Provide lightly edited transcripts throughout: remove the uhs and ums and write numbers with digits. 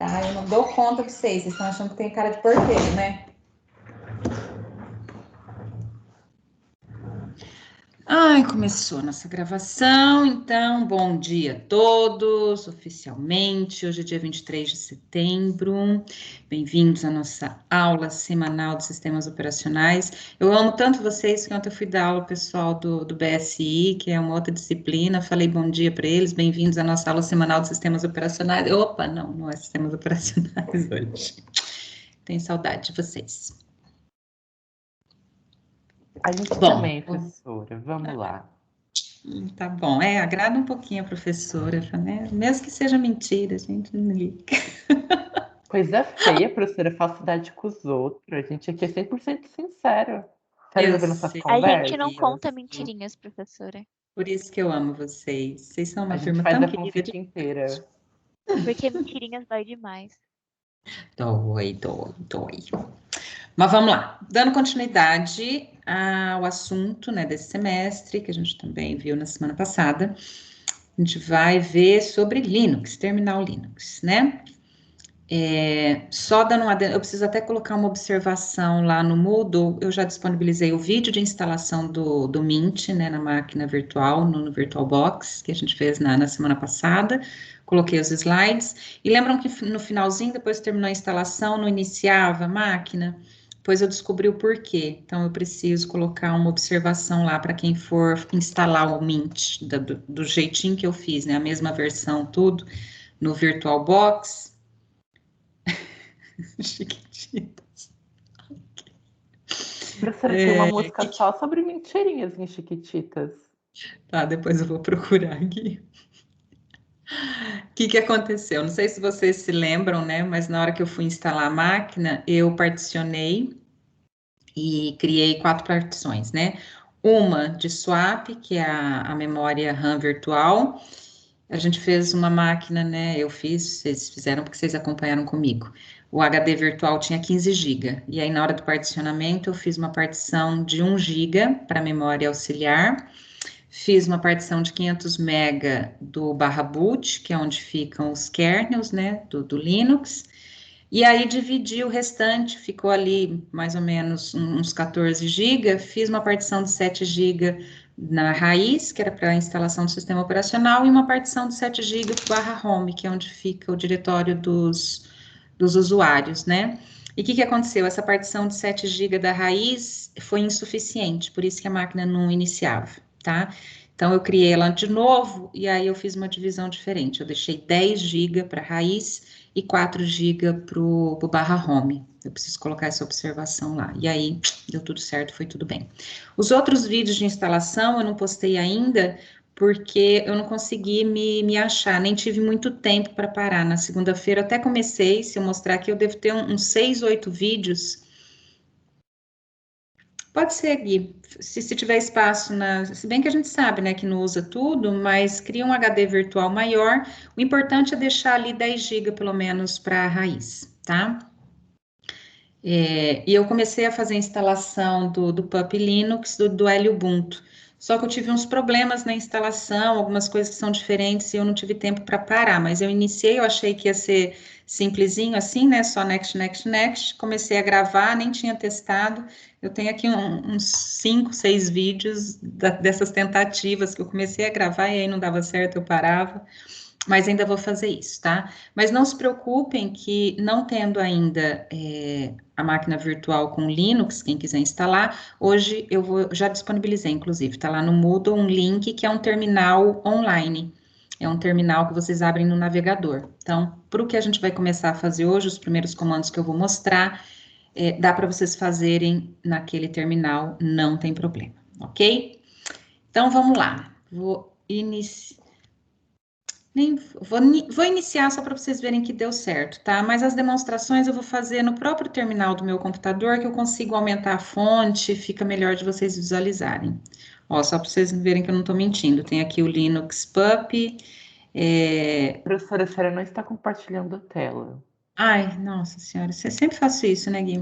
tá? Eu não dou conta de vocês estão achando que tem cara de porteiro, né? Ai, começou a nossa gravação, então, bom dia a todos, oficialmente, hoje é dia 23 de setembro, bem-vindos à nossa aula semanal de sistemas operacionais. Eu amo tanto vocês que ontem eu fui dar aula ao pessoal do BSI, que é uma outra disciplina, falei bom dia para eles, bem-vindos à nossa aula semanal de sistemas operacionais. Opa, não é sistemas operacionais hoje. Tenho saudade de vocês. A gente também, professora. Vamos lá. Tá bom. Agrada um pouquinho a professora, né? Mesmo que seja mentira, a gente não liga. Coisa feia, professora, falsidade com os outros. A gente aqui é 100% sincero. Tá Eu resolvendo essas sei. A conversas? gente não conta mentirinhas, professora. Por isso que eu amo vocês. Vocês são uma A gente turma faz tão a querida. fanfic inteira. Porque mentirinhas dói demais. Dói. Mas vamos lá. Dando continuidade ao assunto, né, desse semestre, que a gente também viu na semana passada, a gente vai ver sobre Linux, terminal Linux, né? Só dando uma... Eu preciso até colocar uma observação lá no Moodle, eu já disponibilizei o vídeo de instalação do Mint, né, na máquina virtual, no VirtualBox, que a gente fez na semana passada, coloquei os slides, e lembram que no finalzinho, depois que terminou a instalação, não iniciava a máquina? Pois eu descobri o porquê, então eu preciso colocar uma observação lá para quem for instalar o Mint, do jeitinho que eu fiz, né, a mesma versão, tudo, no VirtualBox, Chiquititas. Professora, tem uma música só sobre mentirinhas em Chiquititas. Tá, depois eu vou procurar aqui. O que aconteceu? Não sei se vocês se lembram, né? Mas na hora que eu fui instalar a máquina, eu particionei e criei 4 partições, né? Uma de swap, que é a memória RAM virtual. A gente fez uma máquina, né? Eu fiz, vocês fizeram porque vocês acompanharam comigo. O HD virtual tinha 15 GB. E aí, na hora do particionamento, eu fiz uma partição de 1 GB para memória auxiliar. Fiz uma partição de 500 MB do /boot, que é onde ficam os kernels, né? Do Linux. E aí dividi o restante, ficou ali mais ou menos uns 14 GB. Fiz uma partição de 7 GB na raiz, que era para a instalação do sistema operacional, e uma partição de 7 GB /home, que é onde fica o diretório dos usuários, né? E o que aconteceu? Essa partição de 7 GB da raiz foi insuficiente, por isso que a máquina não iniciava, tá? Então, eu criei ela de novo, e aí eu fiz uma divisão diferente. Eu deixei 10 GB para raiz e 4 GB para o /home. Eu preciso colocar essa observação lá. E aí, deu tudo certo, foi tudo bem. Os outros vídeos de instalação eu não postei ainda, porque eu não consegui me achar, nem tive muito tempo para parar. Na segunda-feira até comecei, se eu mostrar aqui, eu devo ter uns 6, 8 vídeos. Pode ser, Gui, se tiver espaço, se bem que a gente sabe, né, que não usa tudo, mas cria um HD virtual maior, o importante é deixar ali 10 GB, pelo menos, para a raiz, tá? E eu comecei a fazer a instalação do Pup Linux, do Hélio Ubuntu, só que eu tive uns problemas na instalação, algumas coisas que são diferentes e eu não tive tempo para parar, mas eu iniciei, eu achei que ia ser simplesinho assim, né, só next, comecei a gravar, nem tinha testado, eu tenho aqui uns 5, 6 vídeos dessas tentativas que eu comecei a gravar e aí não dava certo, eu parava, mas ainda vou fazer isso, tá? Mas não se preocupem que não tendo ainda a máquina virtual com Linux, quem quiser instalar, hoje já disponibilizei, inclusive, tá lá no Moodle um link que é um terminal online. É um terminal que vocês abrem no navegador. Então, para o que a gente vai começar a fazer hoje, os primeiros comandos que eu vou mostrar, dá para vocês fazerem naquele terminal, não tem problema, ok? Então, vamos lá. Vou iniciar só para vocês verem que deu certo, tá? Mas as demonstrações eu vou fazer no próprio terminal do meu computador, que eu consigo aumentar a fonte, fica melhor de vocês visualizarem. Ó, só para vocês verem que eu não estou mentindo. Tem aqui o Linux Pup. Professora, a senhora não está compartilhando a tela. Ai, nossa senhora, você sempre faço isso, né, Gui?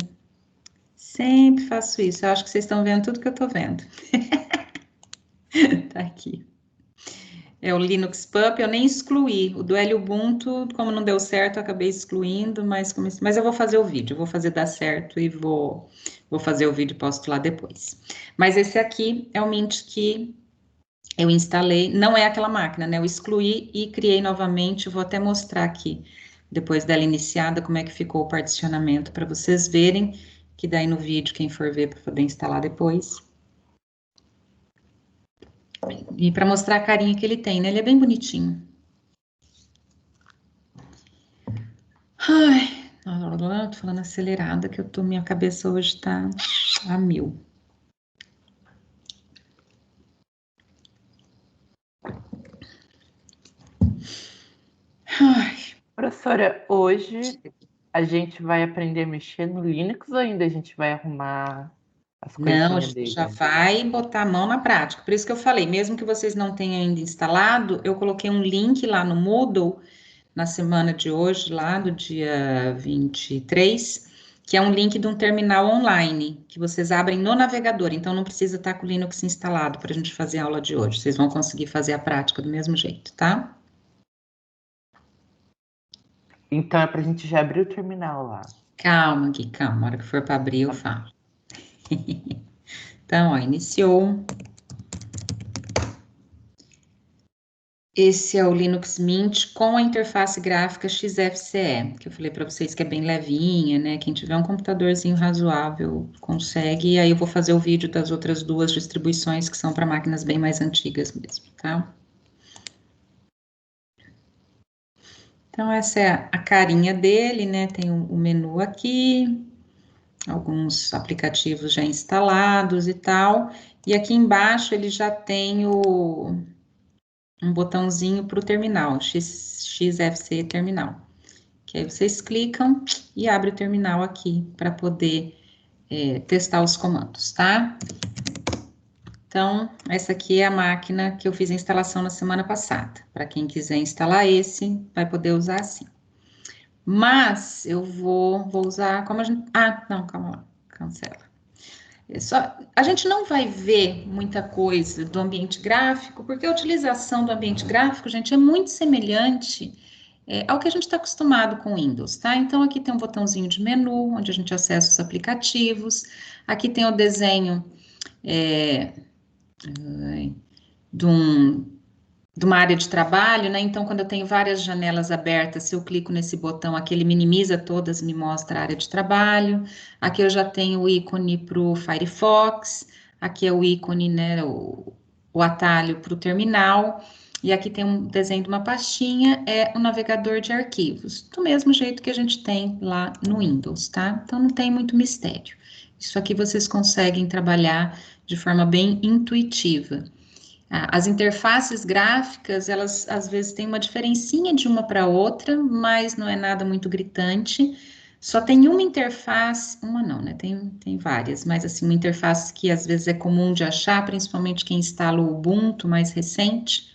Sempre faço isso. Eu acho que vocês estão vendo tudo que eu estou vendo. Tá aqui. É o Linux Pup, eu nem excluí. O do Ubuntu, como não deu certo, eu acabei excluindo, mas eu vou fazer o vídeo, eu vou fazer dar certo e vou fazer o vídeo e posto lá depois. Mas esse aqui é o Mint que eu instalei, não é aquela máquina, né? Eu excluí e criei novamente, vou até mostrar aqui, depois dela iniciada, como é que ficou o particionamento, para vocês verem, que daí no vídeo, quem for ver, para poder instalar depois. E para mostrar a carinha que ele tem, né? Ele é bem bonitinho. Ai, tô falando acelerada, que minha cabeça hoje tá a mil. Ai, Professora, hoje a gente vai aprender a mexer no Linux ou ainda a gente vai arrumar as não, a coisinhas gente já dele? vai botar a mão na prática. Por isso que eu falei, mesmo que vocês não tenham ainda instalado, eu coloquei um link lá no Moodle, na semana de hoje, lá do dia 23, que é um link de um terminal online, que vocês abrem no navegador, então não precisa estar com o Linux instalado para a gente fazer a aula de hoje. Vocês vão conseguir fazer a prática do mesmo jeito, tá? Então é pra gente já abrir o terminal lá. Calma, Gui, calma. Na hora que for para abrir, eu falo. Então, ó, iniciou. Esse é o Linux Mint com a interface gráfica XFCE, que eu falei para vocês que é bem levinha, né? Quem tiver um computadorzinho razoável consegue. E aí eu vou fazer o vídeo das outras duas distribuições que são para máquinas bem mais antigas mesmo, tá? Então, essa é a carinha dele, né? Tem o menu aqui, alguns aplicativos já instalados e tal. E aqui embaixo ele já tem um botãozinho para o terminal, XFCE terminal. Que aí vocês clicam e abre o terminal aqui para poder testar os comandos, tá? Então, essa aqui é a máquina que eu fiz a instalação na semana passada. Para quem quiser instalar esse, vai poder usar assim. Mas eu vou usar como a gente. Ah, não, calma lá, cancela. A gente não vai ver muita coisa do ambiente gráfico, porque a utilização do ambiente gráfico, gente, é muito semelhante ao que a gente está acostumado com o Windows, tá? Então, aqui tem um botãozinho de menu, onde a gente acessa os aplicativos. Aqui tem o desenho de uma área de trabalho, né? Então, quando eu tenho várias janelas abertas, se eu clico nesse botão aqui, ele minimiza todas, me mostra a área de trabalho. Aqui eu já tenho o ícone para o Firefox, aqui é o ícone, né, o atalho para o terminal, e aqui tem um desenho de uma pastinha, é o navegador de arquivos, do mesmo jeito que a gente tem lá no Windows, tá? Então, não tem muito mistério. Isso aqui vocês conseguem trabalhar de forma bem intuitiva. As interfaces gráficas, elas às vezes têm uma diferencinha de uma para outra, mas não é nada muito gritante. Só tem uma interface, uma não, né? Tem várias, mas assim, uma interface que às vezes é comum de achar, principalmente quem instala o Ubuntu mais recente,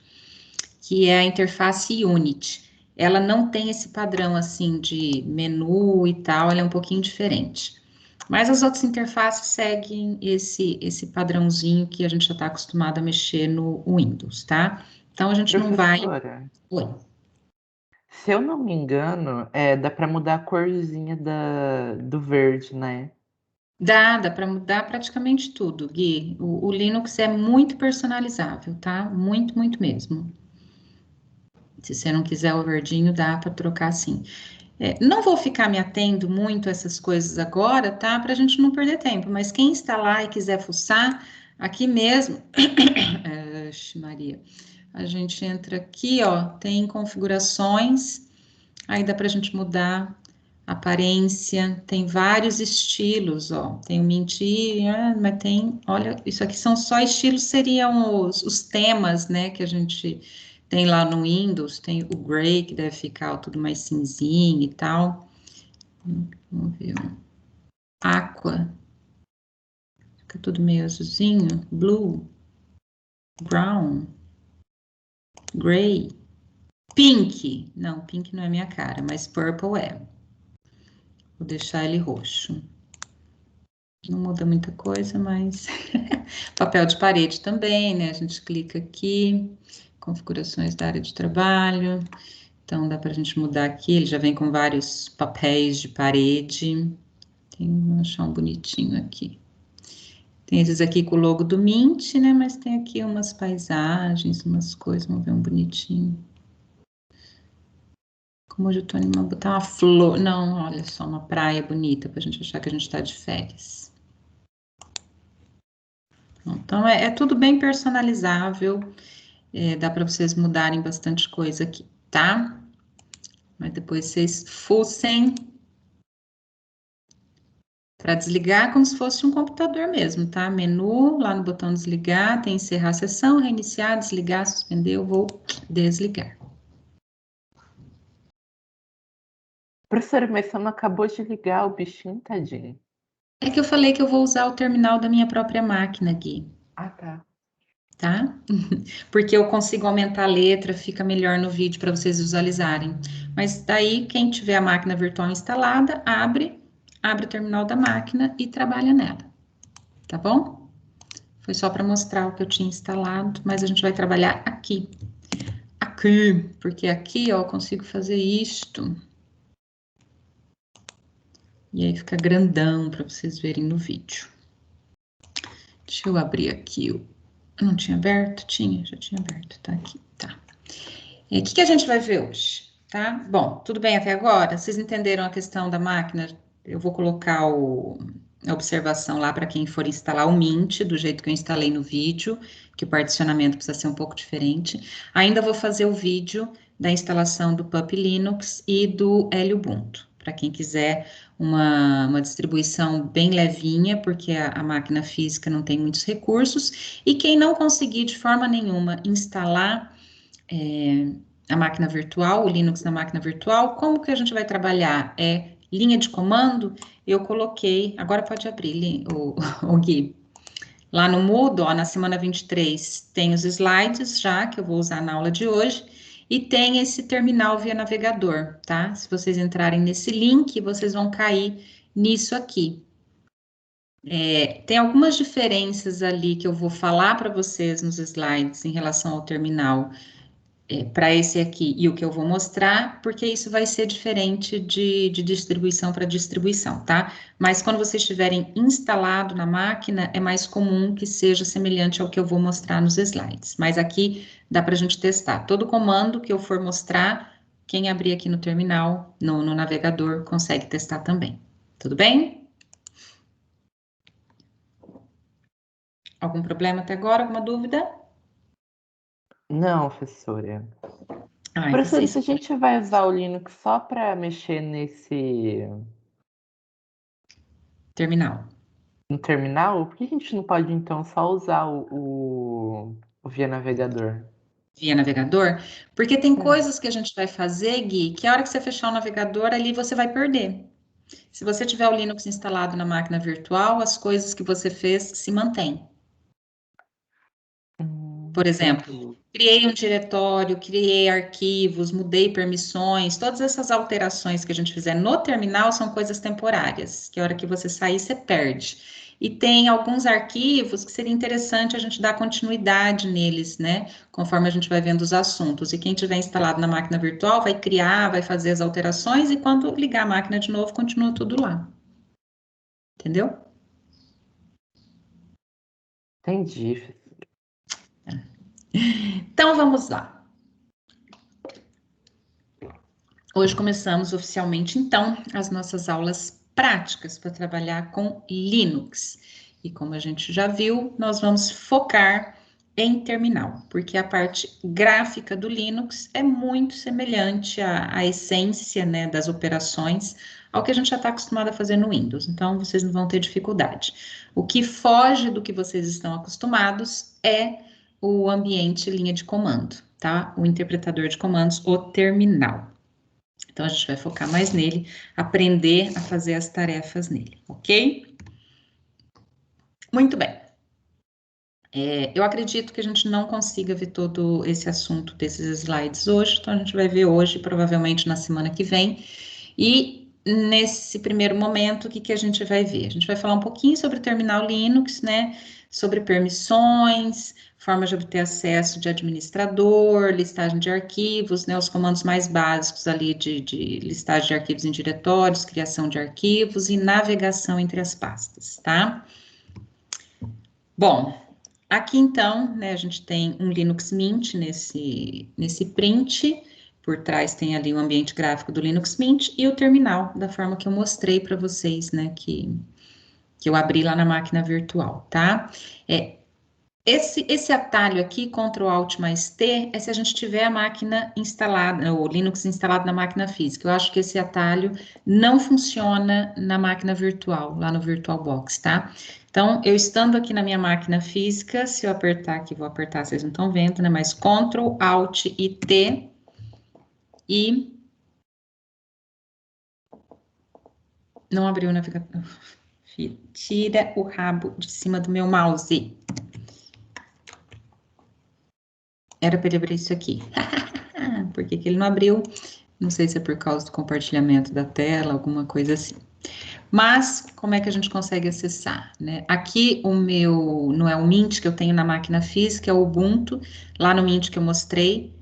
que é a interface Unity. Ela não tem esse padrão assim de menu e tal, ela é um pouquinho diferente. Mas as outras interfaces seguem esse padrãozinho que a gente já está acostumado a mexer no Windows, tá? Então a gente não vai. Professora, Oi. se eu não me engano, dá para mudar a corzinha do verde, né? Dá para mudar praticamente tudo, Gui. O Linux é muito personalizável, tá? Muito, muito mesmo. Se você não quiser o verdinho, dá para trocar assim. Não vou ficar me atendo muito a essas coisas agora, tá? Para a gente não perder tempo, mas quem está lá e quiser fuçar, aqui mesmo. Maria. A gente entra aqui, ó, tem configurações, aí dá para a gente mudar a aparência, tem vários estilos, ó. Tem o mentir, mas tem, olha, isso aqui são só estilos, seriam os temas, né, que a gente tem lá no Windows, tem o Gray, que deve ficar tudo mais cinzinho e tal. Vamos ver. Aqua. Fica tudo meio azulzinho. Blue. Brown. Gray. Pink. Não, pink não é minha cara, mas purple é. Vou deixar ele roxo. Não muda muita coisa, mas... Papel de parede também, né? A gente clica aqui. configurações da área de trabalho. Então, dá para a gente mudar aqui, ele já vem com vários papéis de parede. Vou achar um bonitinho aqui. Tem esses aqui com o logo do Mint, né? Mas tem aqui umas paisagens, umas coisas, vamos ver um bonitinho. Como hoje eu tô animando, botar uma flor. Não, olha só, uma praia bonita, pra gente achar que a gente tá de férias. Então, é tudo bem personalizável. Dá para vocês mudarem bastante coisa aqui, tá? Mas depois vocês fuçem para desligar como se fosse um computador mesmo, tá? Menu, lá no botão desligar, tem encerrar a sessão, reiniciar, desligar, suspender, eu vou desligar. Professora, mas você não acabou de ligar o bichinho, tadinho. É que eu falei que eu vou usar o terminal da minha própria máquina, Gui. Ah, tá. Tá? Porque eu consigo aumentar a letra, fica melhor no vídeo para vocês visualizarem. Mas daí, quem tiver a máquina virtual instalada, abre o terminal da máquina e trabalha nela. Tá bom? Foi só para mostrar o que eu tinha instalado, mas a gente vai trabalhar aqui. Aqui, porque aqui, ó, eu consigo fazer isto. E aí fica grandão para vocês verem no vídeo. Deixa eu abrir aqui o... Não tinha aberto? Tinha, já tinha aberto, tá aqui, tá. E o que a gente vai ver hoje, tá? Bom, tudo bem até agora? Vocês entenderam a questão da máquina? Eu vou colocar a observação lá para quem for instalar o Mint, do jeito que eu instalei no vídeo, que o particionamento precisa ser um pouco diferente. Ainda vou fazer o vídeo da instalação do Pup Linux e do Ubuntu, para quem quiser uma distribuição bem levinha, porque a máquina física não tem muitos recursos, e quem não conseguir de forma nenhuma instalar a máquina virtual, o Linux na máquina virtual, como que a gente vai trabalhar? Linha de comando, eu coloquei, agora pode abrir, o Gui. Lá no Moodle, ó, na semana 23, tem os slides já, que eu vou usar na aula de hoje, e tem esse terminal via navegador, tá? Se vocês entrarem nesse link, vocês vão cair nisso aqui. Tem algumas diferenças ali que eu vou falar para vocês nos slides em relação ao terminal para esse aqui e o que eu vou mostrar, porque isso vai ser diferente de distribuição para distribuição, tá? Mas quando vocês estiverem instalado na máquina, é mais comum que seja semelhante ao que eu vou mostrar nos slides. Mas aqui dá para a gente testar. Todo comando que eu for mostrar, quem abrir aqui no terminal, no navegador, consegue testar também. Tudo bem? Algum problema até agora? Alguma dúvida? Não, professora. Então Professora, se a gente vai usar o Linux só para mexer terminal. no terminal, por que a gente não pode, então, só usar o via navegador? Via navegador, porque tem coisas que a gente vai fazer, Gui, que a hora que você fechar o navegador, ali você vai perder. Se você tiver o Linux instalado na máquina virtual, as coisas que você fez se mantêm. Por exemplo, criei um diretório, criei arquivos, mudei permissões, todas essas alterações que a gente fizer no terminal são coisas temporárias, que a hora que você sair, você perde. E tem alguns arquivos que seria interessante a gente dar continuidade neles, né? Conforme a gente vai vendo os assuntos. E quem tiver instalado na máquina virtual vai criar, vai fazer as alterações, e quando ligar a máquina de novo, continua tudo lá. Entendeu? Entendi. Então, vamos lá. Hoje começamos oficialmente, então, as nossas aulas práticas para trabalhar com Linux. E como a gente já viu, nós vamos focar em terminal, porque a parte gráfica do Linux é muito semelhante à essência, né, das operações, ao que a gente já está acostumado a fazer no Windows. Então, vocês não vão ter dificuldade. O que foge do que vocês estão acostumados é o ambiente linha de comando, tá? O interpretador de comandos, o terminal. Então, a gente vai focar mais nele, aprender a fazer as tarefas nele, ok? Muito bem. Eu acredito que a gente não consiga ver todo esse assunto desses slides hoje, então a gente vai ver hoje, provavelmente na semana que vem. E nesse primeiro momento, o que a gente vai ver? A gente vai falar um pouquinho sobre o terminal Linux, né? sobre permissões, forma de obter acesso de administrador, listagem de arquivos, né, os comandos mais básicos ali de listagem de arquivos em diretórios, criação de arquivos e navegação entre as pastas, tá? Bom, aqui então, né, a gente tem um Linux Mint nesse print, por trás tem ali o ambiente gráfico do Linux Mint e o terminal, da forma que eu mostrei para vocês, né, que eu abri lá na máquina virtual, tá? Esse atalho aqui, Ctrl Alt mais T, é se a gente tiver a máquina instalada, o Linux instalado na máquina física. Eu acho que esse atalho não funciona na máquina virtual, lá no VirtualBox, tá? Então, eu estando aqui na minha máquina física, se eu apertar aqui, vou apertar, vocês não estão vendo, né? Mas Ctrl Alt e T e não abriu o navegador. Tira o rabo de cima do meu mouse. Era para ele abrir isso aqui. Por que ele não abriu? Não sei se é por causa do compartilhamento da tela, alguma coisa assim. Mas, como é que a gente consegue acessar, né? Aqui o meu, não é o Mint que eu tenho na máquina física, é o Ubuntu. Lá no Mint que eu mostrei,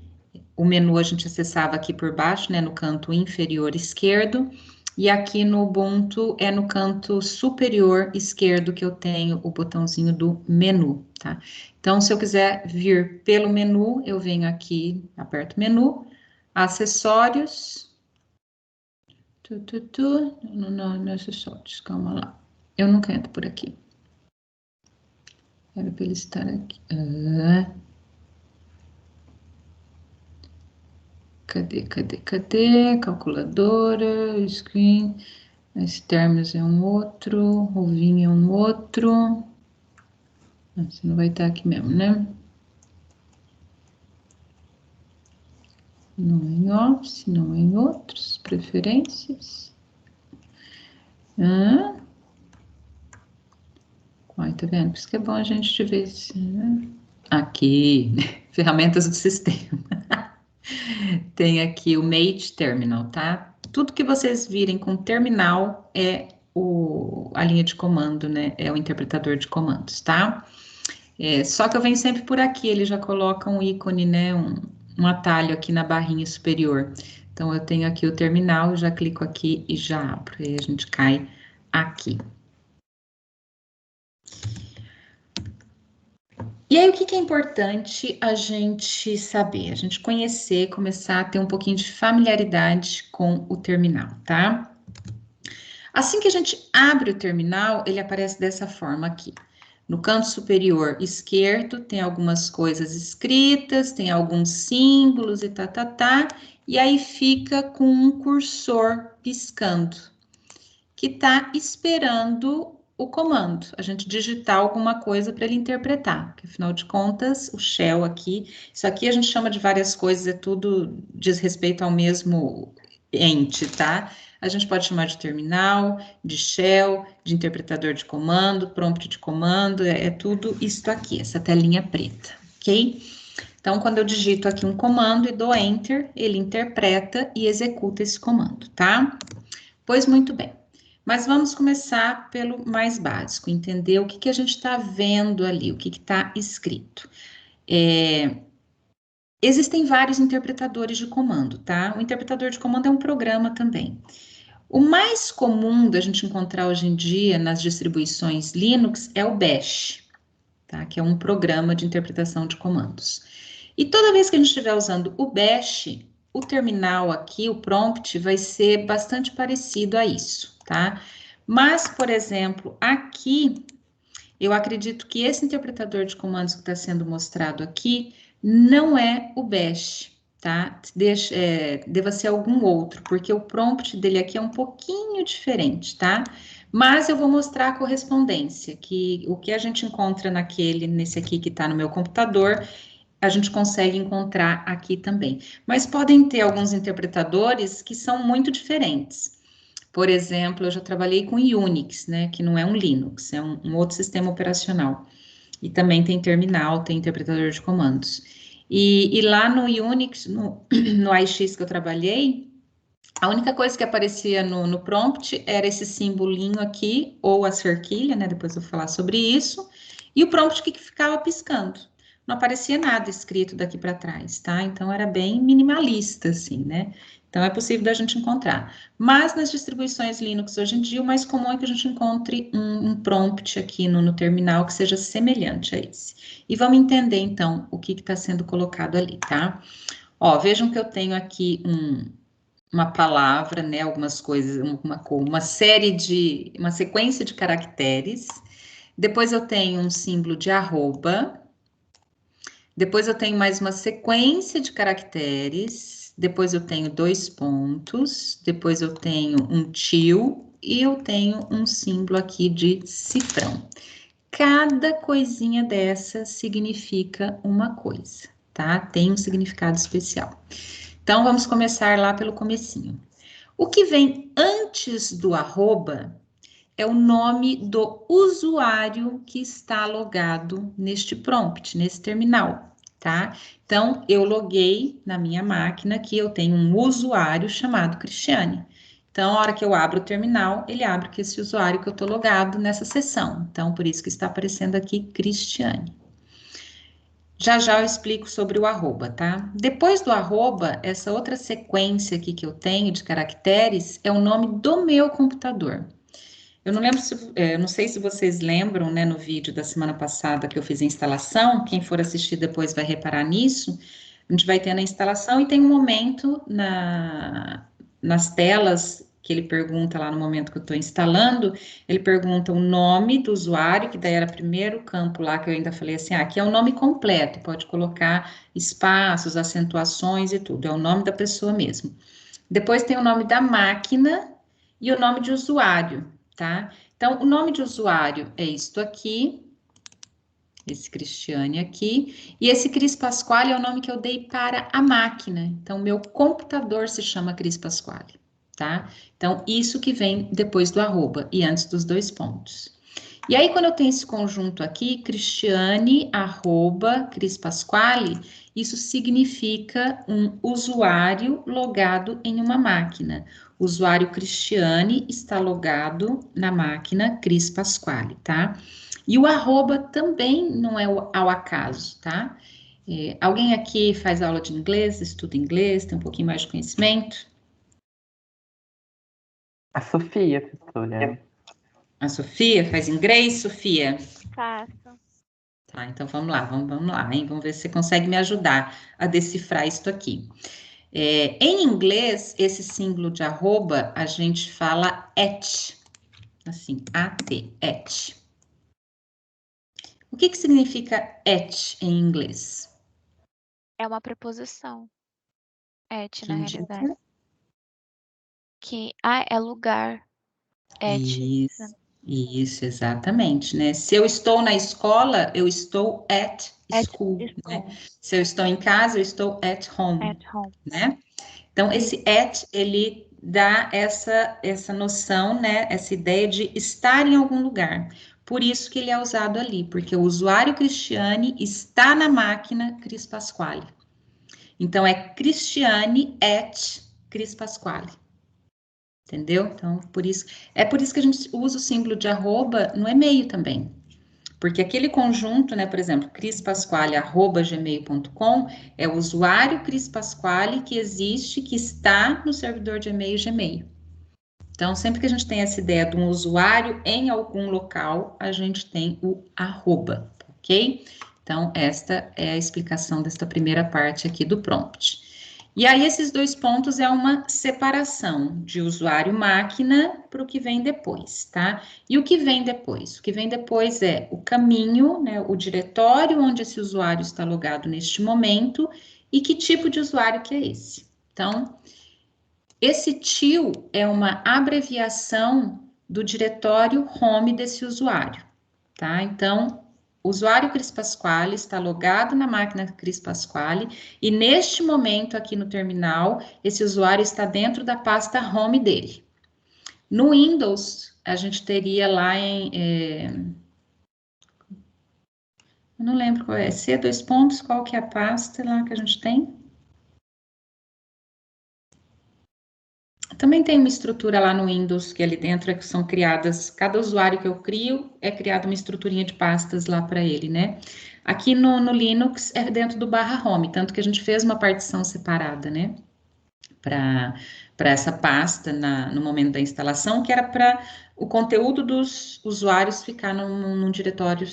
o menu a gente acessava aqui por baixo, né? No canto inferior esquerdo. E aqui no Ubuntu é no canto superior esquerdo que eu tenho o botãozinho do menu, tá? Então, se eu quiser vir pelo menu, eu venho aqui, aperto menu, acessórios, não, acessórios, calma lá. Eu nunca entro por aqui. Era para ele estar aqui. Cadê? Calculadora, screen, esse termos é um outro, o vinho é um outro. Você não vai estar aqui mesmo, né? Não em Office, não em outros, preferências. Ai, tá vendo? Por isso que é bom a gente ver esse, né? Aqui, ferramentas do sistema. Tem aqui o Mate Terminal, tá? Tudo que vocês virem com terminal é a linha de comando, né? É o interpretador de comandos, tá? Só que eu venho sempre por aqui, ele já coloca um ícone, né? Um atalho aqui na barrinha superior. Então, eu tenho aqui o terminal, já clico aqui e já abro. E a gente cai aqui. E aí, o que é importante a gente saber? A gente conhecer, começar a ter um pouquinho de familiaridade com o terminal, tá? Assim que a gente abre o terminal, ele aparece dessa forma aqui. No canto superior esquerdo, tem algumas coisas escritas, tem alguns símbolos e e aí fica com um cursor piscando, que está esperando o comando, a gente digitar alguma coisa para ele interpretar, porque afinal de contas, o shell aqui, isso aqui a gente chama de várias coisas, é tudo diz respeito ao mesmo ente, tá? A gente pode chamar de terminal, de shell, de interpretador de comando, prompt de comando, é tudo isso aqui, essa telinha preta, ok? Então, quando eu digito aqui um comando e dou Enter, ele interpreta e executa esse comando, tá? Pois muito bem. Mas vamos começar pelo mais básico, entender o que a gente está vendo ali, o que está escrito. Existem vários interpretadores de comando, tá? O interpretador de comando é um programa também. O mais comum da gente encontrar hoje em dia nas distribuições Linux é o Bash, tá? Que é um programa de interpretação de comandos. E toda vez que a gente estiver usando o Bash, o terminal aqui, o prompt, vai ser bastante parecido a isso, tá? Mas, por exemplo, aqui, eu acredito que esse interpretador de comandos que está sendo mostrado aqui não é o Bash, tá? Deva ser algum outro, porque o prompt dele aqui é um pouquinho diferente, tá? Mas eu vou mostrar a correspondência, que o que a gente encontra nesse aqui que está no meu computador, a gente consegue encontrar aqui também. Mas podem ter alguns interpretadores que são muito diferentes. Por exemplo, eu já trabalhei com Unix, né, que não é um Linux, é um outro sistema operacional. E também tem terminal, tem interpretador de comandos. E lá no Unix, no AIX que eu trabalhei, a única coisa que aparecia no prompt era esse simbolinho aqui, ou a cerquilha, né, depois eu vou falar sobre isso, E o prompt que ficava piscando. Não aparecia nada escrito daqui para trás, tá? Então, era bem minimalista, assim, né? Então, é possível da gente encontrar. Mas, nas distribuições Linux, hoje em dia, o mais comum é que a gente encontre um prompt aqui no terminal que seja semelhante a esse. E vamos entender, então, o que está sendo colocado ali, tá? Ó, vejam que eu tenho aqui uma palavra, né, algumas coisas, uma sequência de caracteres. Depois eu tenho um símbolo de arroba. Depois eu tenho mais uma sequência de caracteres. Depois eu tenho 2 pontos. Depois eu tenho um tio e eu tenho um símbolo aqui de cifrão. Cada coisinha dessa significa uma coisa, tá? Tem um significado especial. Então, vamos começar lá pelo comecinho. O que vem antes do arroba é o nome do usuário que está logado neste prompt, nesse terminal, tá? Então, eu loguei na minha máquina que eu tenho um usuário chamado Cristiane. Então, a hora que eu abro o terminal, ele abre com esse usuário que eu estou logado nessa sessão. Então, por isso que está aparecendo aqui Cristiane. Já já eu explico sobre o arroba, tá? Depois do arroba, essa outra sequência aqui que eu tenho de caracteres é o nome do meu computador. Eu não lembro não sei se vocês lembram, né, no vídeo da semana passada que eu fiz a instalação, quem for assistir depois vai reparar nisso, a gente vai ter na instalação e tem um momento nas telas que ele pergunta lá no momento que eu estou instalando, ele pergunta o nome do usuário, que daí era o primeiro campo lá que eu ainda falei assim, aqui é o nome completo, pode colocar espaços, acentuações e tudo, é o nome da pessoa mesmo. Depois tem o nome da máquina e o nome de usuário, tá? Então, o nome de usuário é isto aqui, esse Cristiane aqui, e esse Cris Pasquale é o nome que eu dei para a máquina. Então, meu computador se chama Cris Pasquale, tá? Então, isso que vem depois do arroba e antes dos 2 pontos. E aí, quando eu tenho esse conjunto aqui, Cristiane, arroba, Cris Pasquale, isso significa um usuário logado em uma máquina. O usuário Cristiane está logado na máquina Cris Pasquale, tá? E o arroba também não é ao acaso, tá? Alguém aqui faz aula de inglês, estuda inglês, tem um pouquinho mais de conhecimento? A Sofia, professora. A Sofia faz inglês, Sofia? Faço. Tá, então vamos lá, hein? Vamos ver se você consegue me ajudar a decifrar isso aqui. Em inglês, esse símbolo de arroba, a gente fala at, assim, at, at. O que significa at em inglês? É uma preposição. Et, Que na indica? realidade. Que é lugar. Et. Isso, exatamente, né? Se eu estou na escola, eu estou at At school, né? school. Se eu estou em casa, eu estou at home, At home. né? Então, esse at, ele dá essa noção, né? Essa ideia de estar em algum lugar. Por isso que ele é usado ali, porque o usuário Cristiane está na máquina Cris Pasquale. Então, é Cristiane at Cris Pasquale. Entendeu? Então, por isso que a gente usa o símbolo de arroba no e-mail também. Porque aquele conjunto, né, por exemplo, crispasquale@gmail.com é o usuário Cris Pasquale que existe, que está no servidor de e-mail Gmail. Então, sempre que a gente tem essa ideia de um usuário em algum local, a gente tem o arroba, ok? Então, esta é a explicação desta primeira parte aqui do prompt. E aí, esses 2 pontos é uma separação de usuário-máquina para o que vem depois, tá? E o que vem depois? O que vem depois é o caminho, né, o diretório onde esse usuário está logado neste momento e que tipo de usuário que é esse. Então, esse tio é uma abreviação do diretório home desse usuário, tá? Então, o usuário Cris Pasquale está logado na máquina Cris Pasquale e neste momento aqui no terminal, esse usuário está dentro da pasta home dele. No Windows, a gente teria lá eu não lembro qual é, C2 pontos, qual que é a pasta lá que a gente tem? Também tem uma estrutura lá no Windows, que ali dentro é que são criadas, cada usuário que eu crio, é criada uma estruturinha de pastas lá para ele, né? Aqui no Linux é dentro do /home, tanto que a gente fez uma partição separada, né? Para essa pasta no momento da instalação, que era para o conteúdo dos usuários ficar num diretório,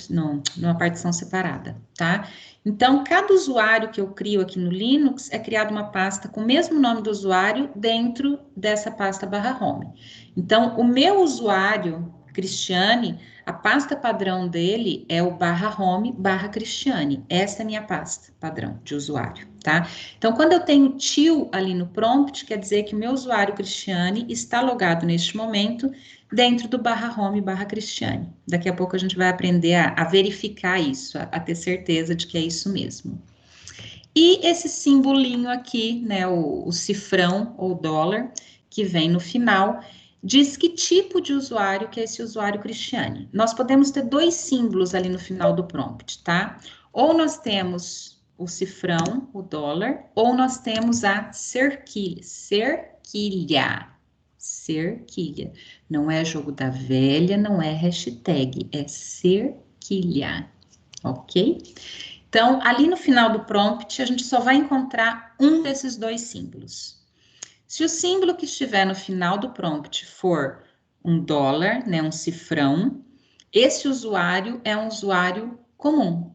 numa partição separada, tá? Então, cada usuário que eu crio aqui no Linux é criado uma pasta com o mesmo nome do usuário dentro dessa pasta /home. Então, o meu usuário, Cristiane, a pasta padrão dele é o /home/Cristiane. Essa é a minha pasta padrão de usuário, tá? Então, quando eu tenho til ali no prompt, quer dizer que o meu usuário Cristiane está logado neste momento dentro do /home/Cristiane. Daqui a pouco a gente vai aprender a verificar isso, a ter certeza de que é isso mesmo. E esse simbolinho aqui, né, o cifrão ou dólar, que vem no final, diz que tipo de usuário que é esse usuário Cristiane. Nós podemos ter dois símbolos ali no final do prompt, tá? Ou nós temos o cifrão, o dólar, ou nós temos a cerquilha. Cerquilha. Não é jogo da velha, não é hashtag, é cerquilha, ok? Então, ali no final do prompt, a gente só vai encontrar um desses dois símbolos. Se o símbolo que estiver no final do prompt for um dólar, né, um cifrão, esse usuário é um usuário comum.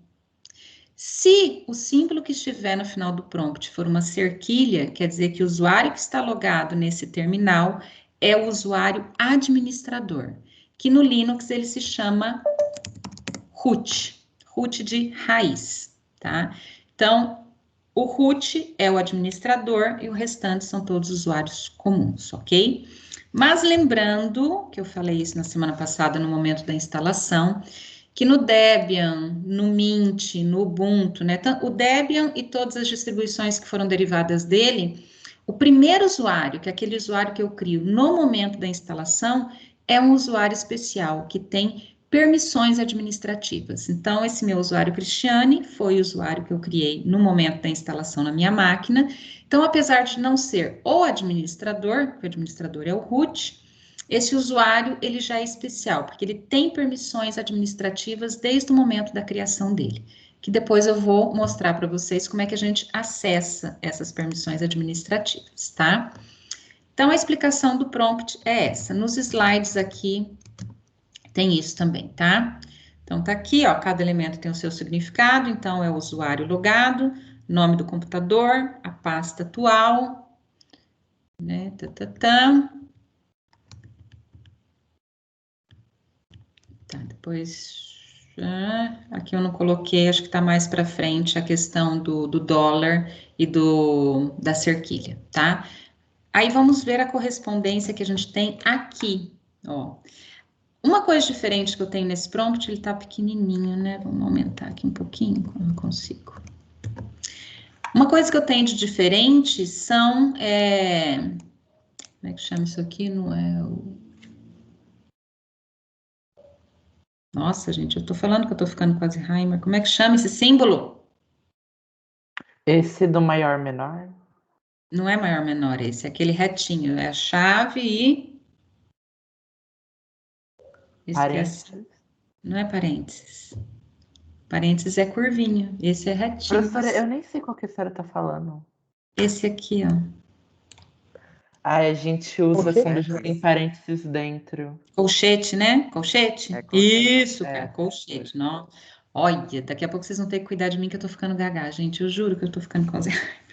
Se o símbolo que estiver no final do prompt for uma cerquilha, quer dizer que o usuário que está logado nesse terminal é o usuário administrador, que no Linux ele se chama root de raiz, tá? Então, o root é o administrador e o restante são todos usuários comuns, ok? Mas lembrando, que eu falei isso na semana passada no momento da instalação, que no Debian, no Mint, no Ubuntu, né? O Debian e todas as distribuições que foram derivadas dele, o primeiro usuário, que é aquele usuário que eu crio no momento da instalação, é um usuário especial, que tem permissões administrativas. Então, esse meu usuário Cristiane foi o usuário que eu criei no momento da instalação na minha máquina. Então, apesar de não ser o administrador, porque o administrador é o root, esse usuário, ele já é especial, porque ele tem permissões administrativas desde o momento da criação dele, que depois eu vou mostrar para vocês como é que a gente acessa essas permissões administrativas, tá? Então, a explicação do prompt é essa. Nos slides aqui, tem isso também, tá? Então, tá aqui, ó, cada elemento tem o seu significado, então é o usuário logado, nome do computador, a pasta atual, né, Tá, depois, aqui eu não coloquei, acho que tá mais para frente a questão do dólar e da cerquilha, tá? Aí vamos ver a correspondência que a gente tem aqui, ó. Uma coisa diferente que eu tenho nesse prompt, ele tá pequenininho, né? Vamos aumentar aqui um pouquinho, como eu consigo. Uma coisa que eu tenho de diferente são, como é que chama isso aqui? Não é o... Nossa, gente, eu tô falando que eu tô ficando com Alzheimer. Como é que chama esse símbolo? Esse do maior menor? Não é maior menor esse, é aquele retinho, é a chave e... Parênteses. Não é parênteses. Parênteses é curvinho, esse é retinho. Professora, eu nem sei qual que a senhora tá falando. Esse aqui, ó. Ah, a gente usa quando já tem parênteses dentro. Colchete, né? Colchete? É, colchete. Isso, cara, colchete. Não. Olha, daqui a pouco vocês vão ter que cuidar de mim que eu tô ficando gaga, gente. Eu juro que eu tô ficando com Alzheimer.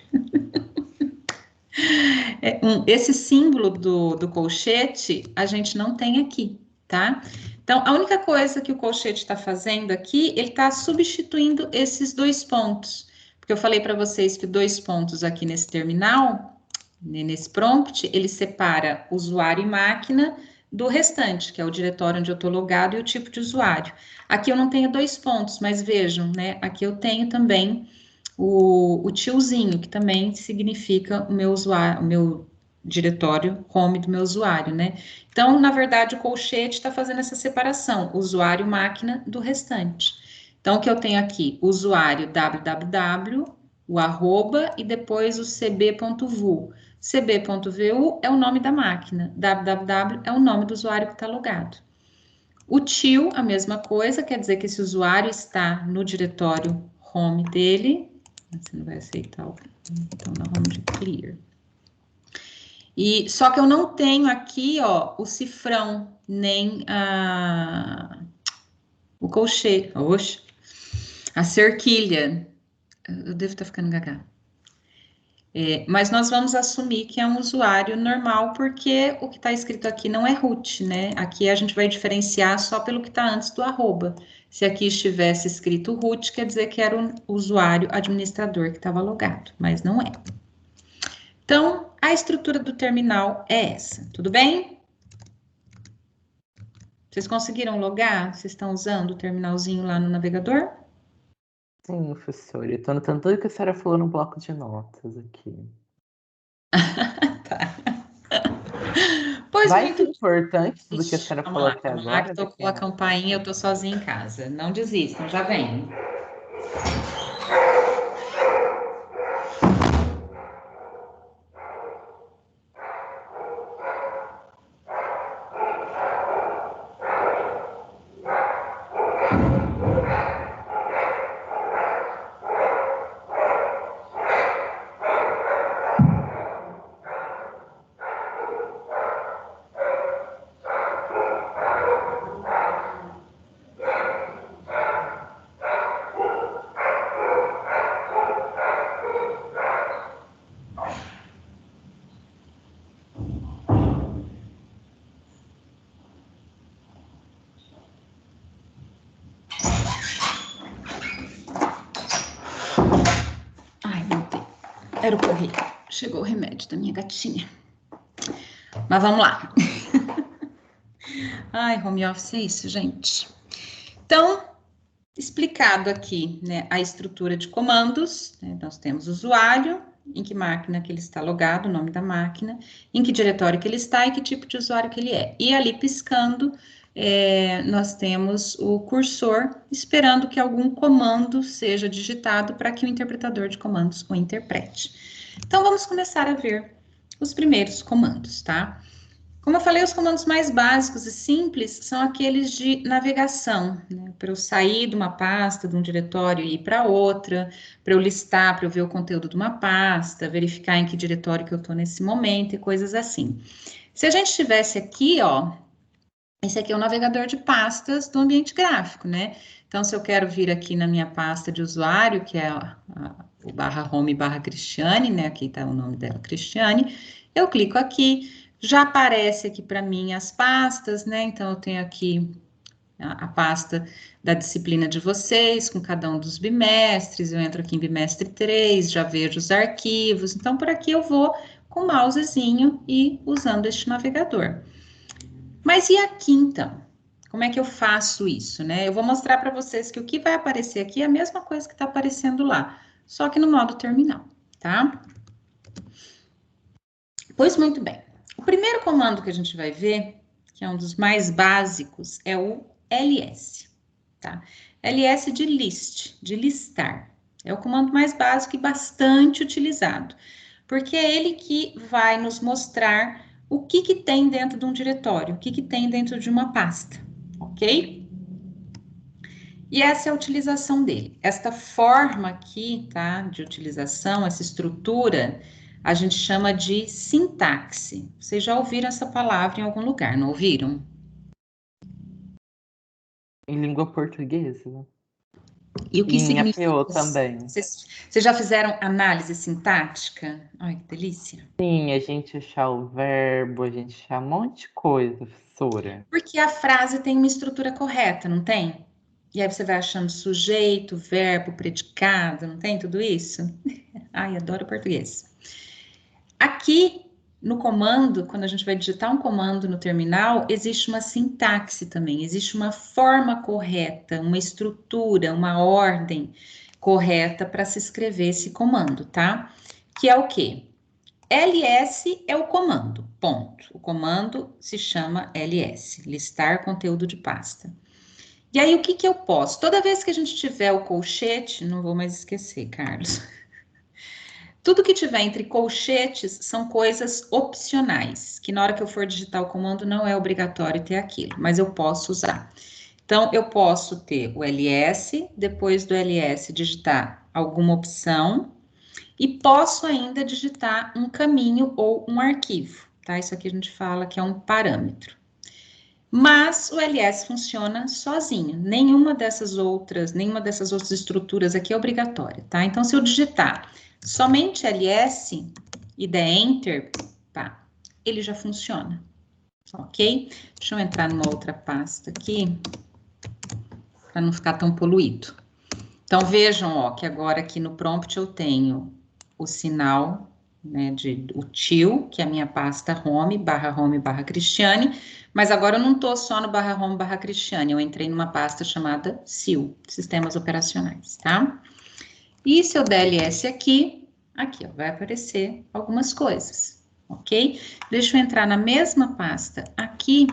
Esse símbolo do colchete, a gente não tem aqui, tá? Então, a única coisa que o colchete está fazendo aqui, ele está substituindo esses dois pontos. Porque eu falei para vocês que dois pontos aqui nesse terminal, nesse prompt, ele separa usuário e máquina do restante, que é o diretório onde eu estou logado e o tipo de usuário. Aqui eu não tenho dois pontos, mas vejam, né? Aqui eu tenho também o tiozinho, que também significa o meu usuário, o meu diretório home do meu usuário, né? Então, na verdade, o colchete está fazendo essa separação, usuário-máquina do restante. Então, o que eu tenho aqui, usuário www, o arroba e depois o cb.vu. cb.vu é o nome da máquina, www é o nome do usuário que está logado. O tio, a mesma coisa, quer dizer que esse usuário está no diretório home dele. Você não vai aceitar, então, na home de clear. E, só que eu não tenho aqui, ó, o cifrão, nem o colchete, oxe, a cerquilha. Eu devo estar ficando gaga. Mas nós vamos assumir que é um usuário normal, porque o que está escrito aqui não é root, né? Aqui a gente vai diferenciar só pelo que está antes do arroba. Se aqui estivesse escrito root, quer dizer que era o usuário administrador que estava logado, mas não é. Então, a estrutura do terminal é essa, tudo bem? Vocês conseguiram logar? Vocês estão usando o terminalzinho lá no navegador? Sim, professor. Eu tô anotando tudo que a senhora falou no bloco de notas aqui. Tá. Pois Mais muito importante do que a senhora falou até Vamos lá, agora. que tocou a campainha, eu tô sozinha em casa. Não desistam, já venho. Ai, meu Deus. Era o correio. Chegou o remédio da minha gatinha. Mas vamos lá. Ai, home office é isso, gente. Então, explicado aqui, né, a estrutura de comandos, né, nós temos o usuário, em que máquina que ele está logado, o nome da máquina, em que diretório que ele está e que tipo de usuário que ele é. E ali piscando, nós temos o cursor esperando que algum comando seja digitado para que o interpretador de comandos o interprete. Então, vamos começar a ver os primeiros comandos, tá? Como eu falei, os comandos mais básicos e simples são aqueles de navegação, né? Para eu sair de uma pasta, de um diretório e ir para outra, para eu listar, para eu ver o conteúdo de uma pasta, verificar em que diretório que eu estou nesse momento e coisas assim. Se a gente tivesse aqui, ó, esse aqui é o navegador de pastas do ambiente gráfico, né? Então, se eu quero vir aqui na minha pasta de usuário, que é o /home /Cristiane, né? Aqui está o nome dela, Cristiane. Eu clico aqui, já aparece aqui para mim as pastas, né? Então, eu tenho aqui a pasta da disciplina de vocês, com cada um dos bimestres. Eu entro aqui em bimestre 3, já vejo os arquivos. Então, por aqui eu vou com o mousezinho e usando este navegador. Mas e aqui, então? Como é que eu faço isso, né? Eu vou mostrar para vocês que o que vai aparecer aqui é a mesma coisa que está aparecendo lá, só que no modo terminal, tá? Pois muito bem. O primeiro comando que a gente vai ver, que é um dos mais básicos, é o ls, tá? ls de list, de listar. É o comando mais básico e bastante utilizado, porque é ele que vai nos mostrar o que tem dentro de um diretório, o que tem dentro de uma pasta, ok? E essa é a utilização dele. Esta forma aqui, tá, de utilização, essa estrutura, a gente chama de sintaxe. Vocês já ouviram essa palavra em algum lugar, não ouviram? Em língua portuguesa. E o que E em significa? APO também. Vocês já fizeram análise sintática? Ai, que delícia. Sim, a gente achar o verbo, a gente achar um monte de coisa, professora. Porque a frase tem uma estrutura correta, não tem? E aí você vai achando sujeito, verbo, predicado, não tem tudo isso? Ai, adoro português. Aqui no comando, quando a gente vai digitar um comando no terminal, existe uma sintaxe também, existe uma forma correta, uma estrutura, uma ordem correta para se escrever esse comando, tá? Que é o quê? ls é o comando, ponto. O comando se chama ls, listar conteúdo de pasta. E aí, o que eu posso? Toda vez que a gente tiver o colchete, não vou mais esquecer, Carlos. Tudo que tiver entre colchetes são coisas opcionais, que na hora que eu for digitar o comando não é obrigatório ter aquilo, mas eu posso usar. Então, eu posso ter o ls, depois do ls digitar alguma opção, e posso ainda digitar um caminho ou um arquivo, tá? Isso aqui a gente fala que é um parâmetro. Mas o ls funciona sozinho, nenhuma dessas outras estruturas aqui é obrigatória, tá? Então, se eu digitar somente ls e der enter, pá, ele já funciona, ok? Deixa eu entrar numa outra pasta aqui, para não ficar tão poluído. Então, vejam, ó, que agora aqui no prompt eu tenho o sinal, né, o til, que é a minha pasta home barra Cristiane, mas agora eu não estou só no barra home barra Cristiane, eu entrei numa pasta chamada SIL, Sistemas Operacionais, tá? E se eu der ls aqui, ó, vai aparecer algumas coisas, ok? Deixa eu entrar na mesma pasta aqui,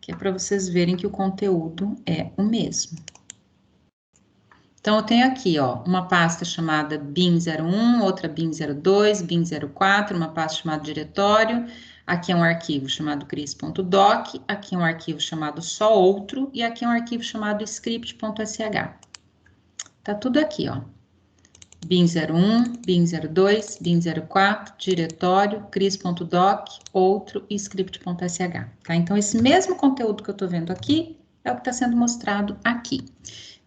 que é para vocês verem que o conteúdo é o mesmo. Então, eu tenho aqui, ó, uma pasta chamada bin01, outra bin02, bin04, uma pasta chamada diretório, aqui é um arquivo chamado cris.doc, aqui é um arquivo chamado só outro, e aqui é um arquivo chamado script.sh. Tá tudo aqui, ó. bin01, bin02, bin04, diretório, cris.doc, outro e script.sh, tá? Então, esse mesmo conteúdo que eu tô vendo aqui é o que está sendo mostrado aqui.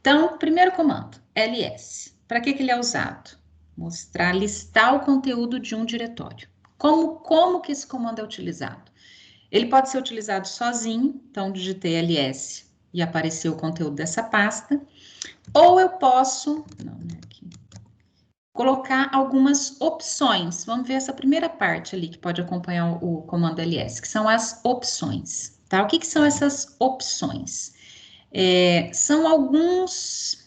Então, primeiro comando, ls. Para que ele é usado? Mostrar, listar o conteúdo de um diretório. Como que esse comando é utilizado? Ele pode ser utilizado sozinho, então digitei ls e apareceu o conteúdo dessa pasta, ou eu posso, colocar algumas opções. Vamos ver essa primeira parte ali que pode acompanhar o comando ls, que são as opções, tá? O que são essas opções? São alguns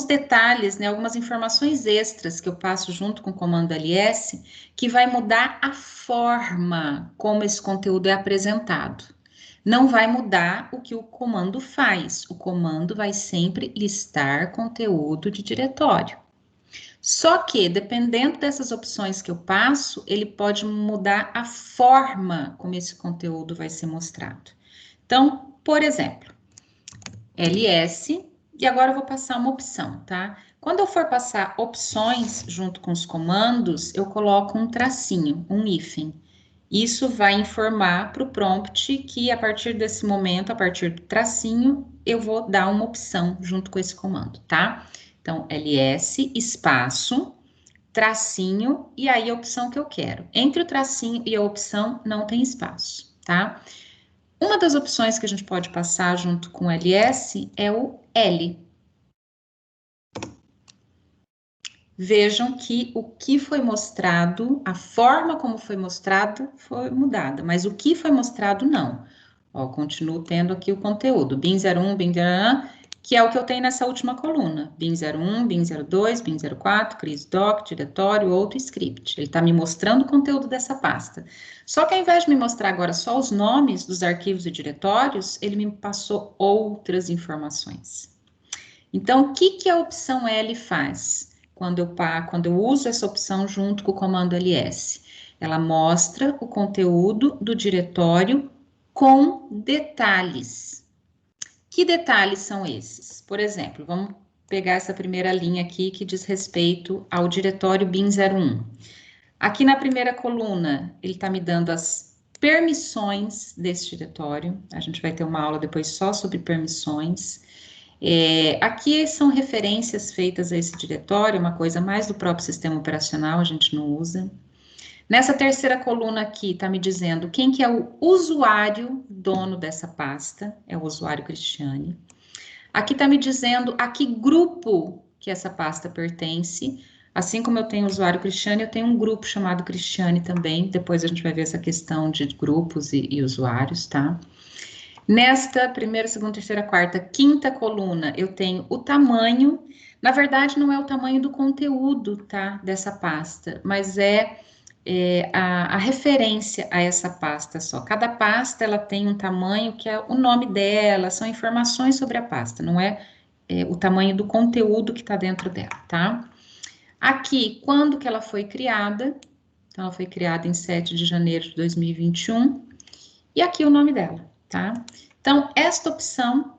detalhes, né, algumas informações extras que eu passo junto com o comando ls, que vai mudar a forma como esse conteúdo é apresentado. Não vai mudar o que o comando faz. O comando vai sempre listar conteúdo de diretório. Só que, dependendo dessas opções que eu passo, ele pode mudar a forma como esse conteúdo vai ser mostrado. Então, por exemplo, ls, e agora eu vou passar uma opção, tá? Quando eu for passar opções junto com os comandos, eu coloco um tracinho, um hífen. Isso vai informar para o prompt que a partir desse momento, a partir do tracinho, eu vou dar uma opção junto com esse comando, tá? Então, ls, espaço, tracinho, e aí a opção que eu quero. Entre o tracinho e a opção, não tem espaço, tá? Uma das opções que a gente pode passar junto com o ls é o L. Vejam que o que foi mostrado, a forma como foi mostrado foi mudada, mas o que foi mostrado não. Ó, continuo tendo aqui o conteúdo, bin01, bin01, que é o que eu tenho nessa última coluna. bin01, bin02, bin04, cris.doc, diretório, outro script. Ele está me mostrando o conteúdo dessa pasta. Só que ao invés de me mostrar agora só os nomes dos arquivos e diretórios, ele me passou outras informações. Então, o que a opção L faz? Quando eu uso essa opção junto com o comando ls, ela mostra o conteúdo do diretório com detalhes. Que detalhes são esses? Por exemplo, vamos pegar essa primeira linha aqui que diz respeito ao diretório bin01. Aqui na primeira coluna, ele está me dando as permissões desse diretório. A gente vai ter uma aula depois só sobre permissões. Aqui são referências feitas a esse diretório, uma coisa mais do próprio sistema operacional, a gente não usa. Nessa terceira coluna aqui, está me dizendo quem que é o usuário dono dessa pasta, é o usuário Cristiane. Aqui está me dizendo a que grupo que essa pasta pertence, assim como eu tenho o usuário Cristiane, eu tenho um grupo chamado Cristiane também, depois a gente vai ver essa questão de grupos e usuários, tá? Nesta primeira, segunda, terceira, quarta, quinta coluna, eu tenho o tamanho, na verdade não é o tamanho do conteúdo, tá, dessa pasta, mas a referência a essa pasta só. Cada pasta, ela tem um tamanho que é o nome dela, são informações sobre a pasta, não é o tamanho do conteúdo que está dentro dela, tá? Aqui, quando que ela foi criada? Então, ela foi criada em 7 de janeiro de 2021. E aqui o nome dela, tá? Então, esta opção,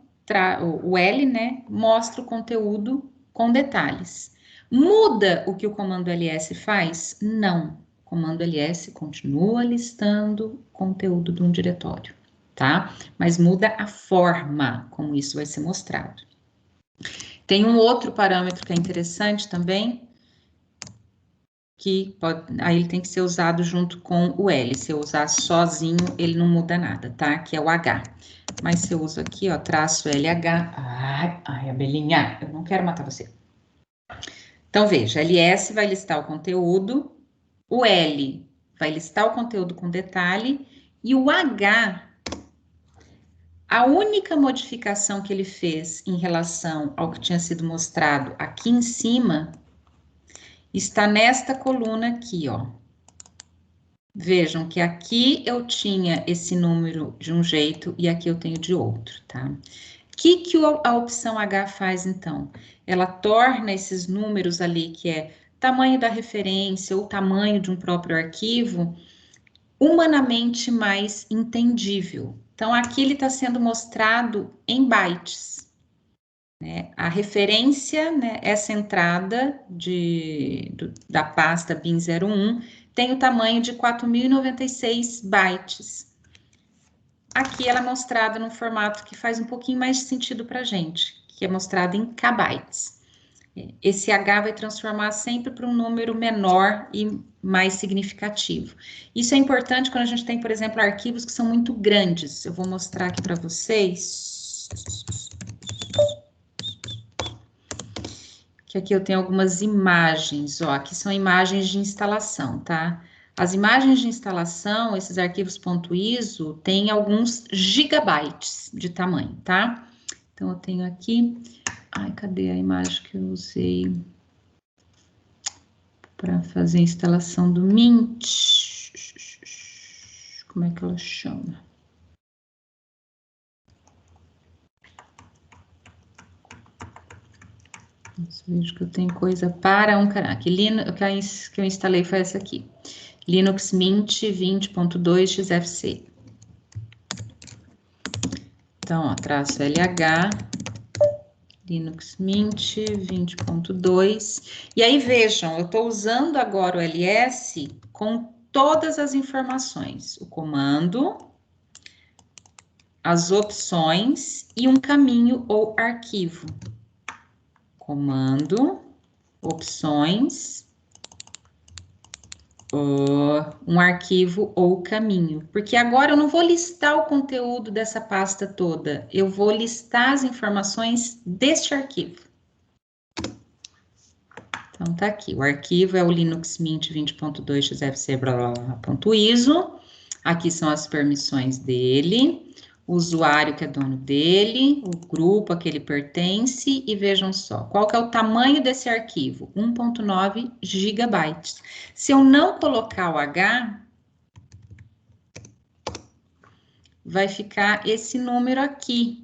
o L, né, mostra o conteúdo com detalhes. Muda o que o comando ls faz? Não. O comando ls continua listando conteúdo de um diretório, tá? Mas muda a forma como isso vai ser mostrado. Tem um outro parâmetro que é interessante também, que aí ele tem que ser usado junto com o L. Se eu usar sozinho, ele não muda nada, tá? Que é o H. Mas se eu uso aqui, ó, traço LH. Ai, abelhinha, eu não quero matar você. Então, veja, LS vai listar o conteúdo, o L vai listar o conteúdo com detalhe, e o H, a única modificação que ele fez em relação ao que tinha sido mostrado aqui em cima, está nesta coluna aqui, ó. Vejam que aqui eu tinha esse número de um jeito e aqui eu tenho de outro, tá? O que a opção H faz, então? Ela torna esses números ali, que é tamanho da referência ou tamanho de um próprio arquivo, humanamente mais entendível. Então, aqui ele está sendo mostrado em bytes. Né? A referência, né, essa entrada da pasta bin01 tem o tamanho de 4.096 bytes. Aqui ela é mostrada num formato que faz um pouquinho mais de sentido para a gente, que é mostrado em kbytes. Esse H vai transformar sempre para um número menor e mais significativo. Isso é importante quando a gente tem, por exemplo, arquivos que são muito grandes. Eu vou mostrar aqui para vocês. Que aqui eu tenho algumas imagens, ó, aqui são imagens de instalação, tá? As imagens de instalação, esses arquivos .iso, têm alguns gigabytes de tamanho, tá? Então, eu tenho aqui, ai, cadê a imagem que eu usei para fazer a instalação do Mint? Como é que ela chama? Vejo que eu tenho coisa para um canal. Que eu instalei foi essa aqui. Linux Mint 20.2 XFC. Então, ó, traço LH, Linux Mint 20.2. E aí, vejam, eu estou usando agora o ls com todas as informações. O comando, as opções e um caminho ou arquivo. Comando, opções, um arquivo ou caminho. Porque agora eu não vou listar o conteúdo dessa pasta toda, eu vou listar as informações deste arquivo. Então, tá aqui, o arquivo é o Linux Mint 20.2 xfce.iso. Aqui são as permissões dele, o usuário que é dono dele, o grupo a que ele pertence, e vejam só, qual que é o tamanho desse arquivo? 1.9 gigabytes. Se eu não colocar o H, vai ficar esse número aqui.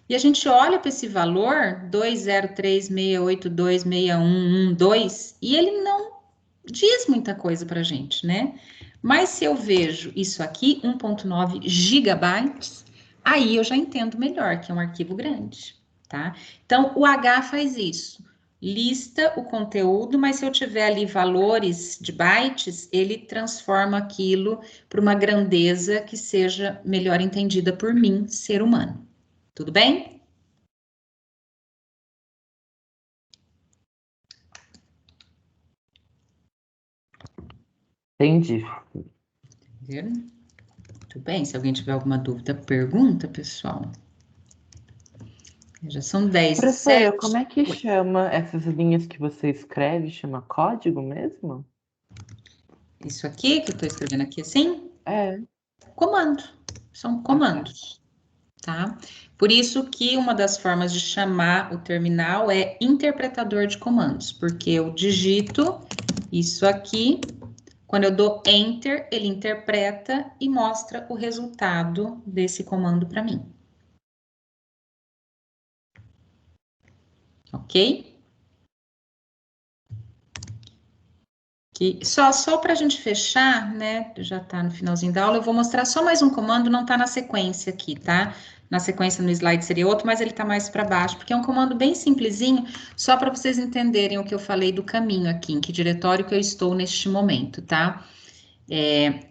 E a gente olha para esse valor, 203.682.6112, e ele não diz muita coisa para a gente, né? Mas se eu vejo isso aqui, 1.9 gigabytes, aí eu já entendo melhor que é um arquivo grande, tá? Então, o H faz isso. Lista o conteúdo, mas se eu tiver ali valores de bytes, ele transforma aquilo para uma grandeza que seja melhor entendida por mim, ser humano. Tudo bem? Entendi. Muito bem, se alguém tiver alguma dúvida, pergunta, pessoal. Já são 10 Professora, como é que chama essas linhas que você escreve? Chama código mesmo? Isso aqui que eu estou escrevendo aqui assim? É. Comando. São comandos, tá? Por isso que uma das formas de chamar o terminal é interpretador de comandos, porque eu digito isso aqui, quando eu dou Enter, ele interpreta e mostra o resultado desse comando para mim. Ok? Que só para a gente fechar, né? Já está no finalzinho da aula, eu vou mostrar só mais um comando, não está na sequência aqui, tá? Na sequência no slide seria outro, mas ele está mais para baixo, porque é um comando bem simplesinho, só para vocês entenderem o que eu falei do caminho aqui, em que diretório que eu estou neste momento, tá?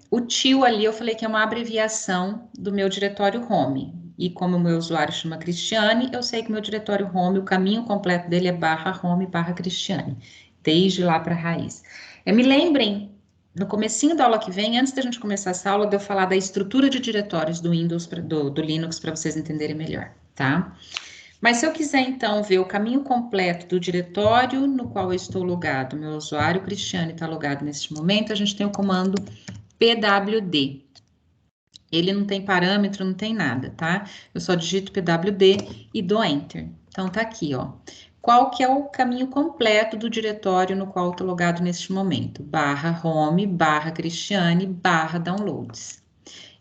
O tio ali, eu falei que é uma abreviação do meu diretório home. E como o meu usuário chama Cristiane, eu sei que o meu diretório home, o caminho completo dele é /home/Cristiane, desde lá para a raiz. Me lembrem, no comecinho da aula que vem, antes da gente começar essa aula, de eu falar da estrutura de diretórios do Windows, do Linux, para vocês entenderem melhor, tá? Mas se eu quiser, então, ver o caminho completo do diretório no qual eu estou logado, meu usuário Cristiane está logado neste momento, a gente tem o comando pwd. Ele não tem parâmetro, não tem nada, tá? Eu só digito pwd e dou enter. Então, tá aqui, ó. Qual que é o caminho completo do diretório no qual eu tô logado neste momento? /home, /Cristiane, /downloads.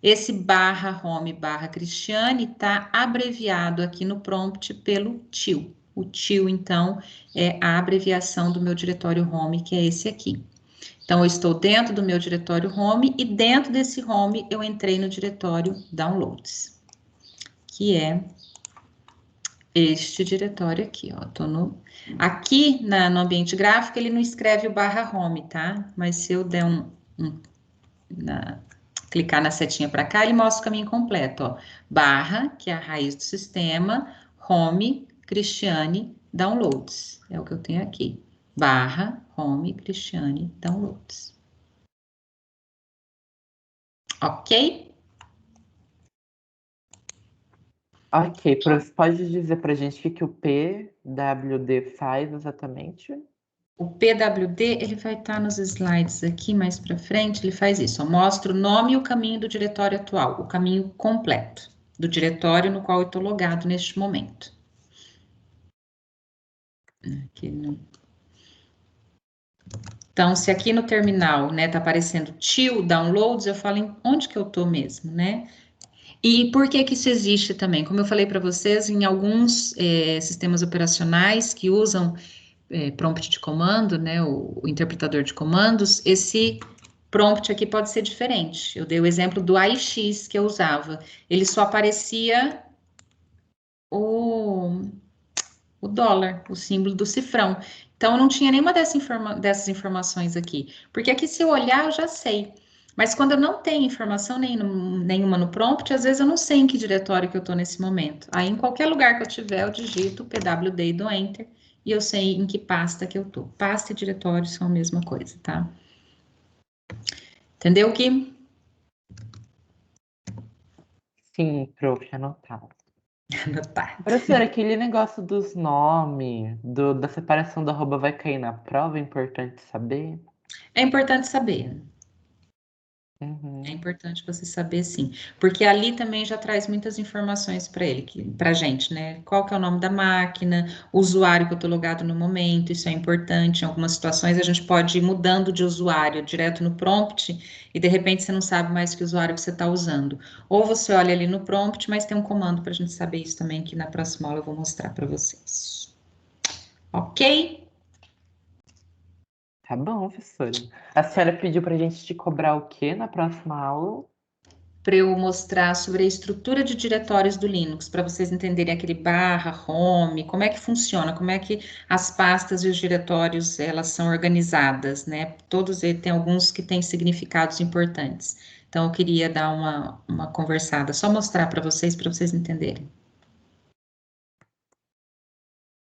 Esse /home, /Cristiane tá abreviado aqui no prompt pelo tio. O tio, então, é a abreviação do meu diretório home, que é esse aqui. Então, eu estou dentro do meu diretório home e dentro desse home eu entrei no diretório downloads, que é este diretório aqui, ó. Aqui no ambiente gráfico ele não escreve o /home, tá? Mas se eu der clicar na setinha para cá, ele mostra o caminho completo, ó. Que é a raiz do sistema, home, Cristiane, downloads. É o que eu tenho aqui. /home, Cristiane, downloads. Ok? Ok, pode dizer pra gente o que o PWD faz exatamente? O PWD, ele vai estar nos slides aqui mais para frente, ele faz isso, ó, mostra o nome e o caminho do diretório atual, o caminho completo do diretório no qual eu estou logado neste momento. Aqui não. Então, se aqui no terminal, né, tá aparecendo tio downloads, eu falo em onde que eu tô mesmo, né? E por que que isso existe também? Como eu falei para vocês, em alguns sistemas operacionais que usam prompt de comando, né, o interpretador de comandos, esse prompt aqui pode ser diferente. Eu dei o exemplo do AIX que eu usava. Ele só aparecia o dólar, o símbolo do cifrão. Então, eu não tinha nenhuma dessas informações aqui. Porque aqui, se eu olhar, eu já sei. Mas quando eu não tenho informação nenhuma no prompt, às vezes eu não sei em que diretório que eu estou nesse momento. Aí, em qualquer lugar que eu tiver, eu digito pwd e dou enter, e eu sei em que pasta que eu estou. Pasta e diretório são a mesma coisa, tá? Entendeu, Gui? Sim, prof, anotado. Anotado. Professora, aquele negócio dos nomes, da separação da arroba vai cair na prova, é importante saber? É importante saber. É importante você saber, sim, porque ali também já traz muitas informações para ele, para a gente, né? Qual que é o nome da máquina, o usuário que eu estou logado no momento, isso é importante. Em algumas situações a gente pode ir mudando de usuário direto no prompt e de repente você não sabe mais que usuário que você está usando. Ou você olha ali no prompt, mas tem um comando para a gente saber isso também, que na próxima aula eu vou mostrar para vocês. Ok? Tá bom, professora. A senhora pediu pra gente te cobrar o quê na próxima aula? Para eu mostrar sobre a estrutura de diretórios do Linux, para vocês entenderem aquele home, como é que funciona, como é que as pastas e os diretórios elas são organizadas, né? Todos eles têm alguns que têm significados importantes. Então, eu queria dar uma conversada, só mostrar para vocês entenderem.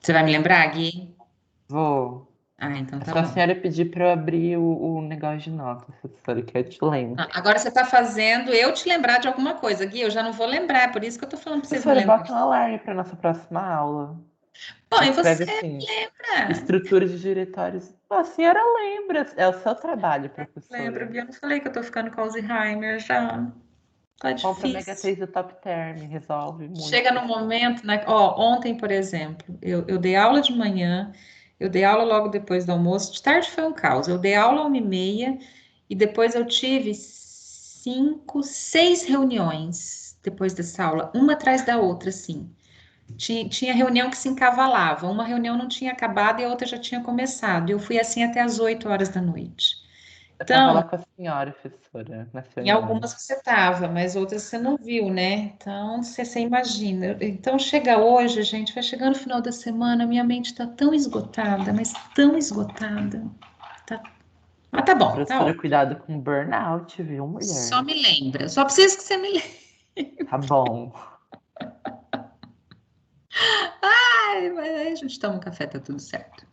Você vai me lembrar, Gui? Vou. Ah, então É tá só a bom. senhora pedir pra eu abrir o negócio de notas, professora, que eu te lembro. Agora você está fazendo eu te lembrar de alguma coisa, Gui, eu já não vou lembrar, é por isso que eu estou falando para vocês me Professora, lembrarem. bota um alarme pra nossa próxima aula. Bom, e Escreve você assim, lembra? estrutura de diretórios. A senhora lembra, é o seu trabalho, Lembro, professora. Gui, eu não falei que eu tô ficando com Alzheimer já. Tá Compra Mega difícil. 3 do Top Term, resolve Chega muitas no questões. momento, né? Ó, ontem, por exemplo, eu dei aula de manhã, eu dei aula logo depois do almoço, de tarde foi um caos. Eu dei aula 1h30 e depois eu tive 5, 6 reuniões depois dessa aula, uma atrás da outra, assim. Tinha reunião que se encavalava. Uma reunião não tinha acabado e a outra já tinha começado. Eu fui assim até as 8 horas da noite. Eu tava lá Então, com a senhora, professora, na em reunião. algumas você estava, mas outras você não viu, né? Então, você imagina. Então, chega hoje, gente, vai chegando o final da semana, minha mente está tão esgotada, mas tão esgotada. Tá... Mas tá bom, tá Professora, ótimo. cuidado com burnout, viu, Só mulher? me lembra. Só preciso que você me lembre. Tá bom. Ai, mas aí a gente toma um café, tá tudo certo.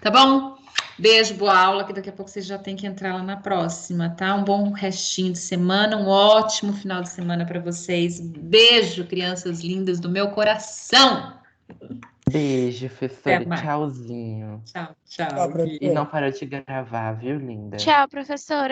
Tá bom? Beijo, boa aula, que daqui a pouco vocês já tem que entrar lá na próxima, tá? Um bom restinho de semana, um ótimo final de semana para vocês. Beijo, crianças lindas do meu coração. Beijo, Até professora. mais. Tchauzinho. Tchau, Tchau, tchau. E não professora. parou de gravar, viu, linda? Tchau, professora.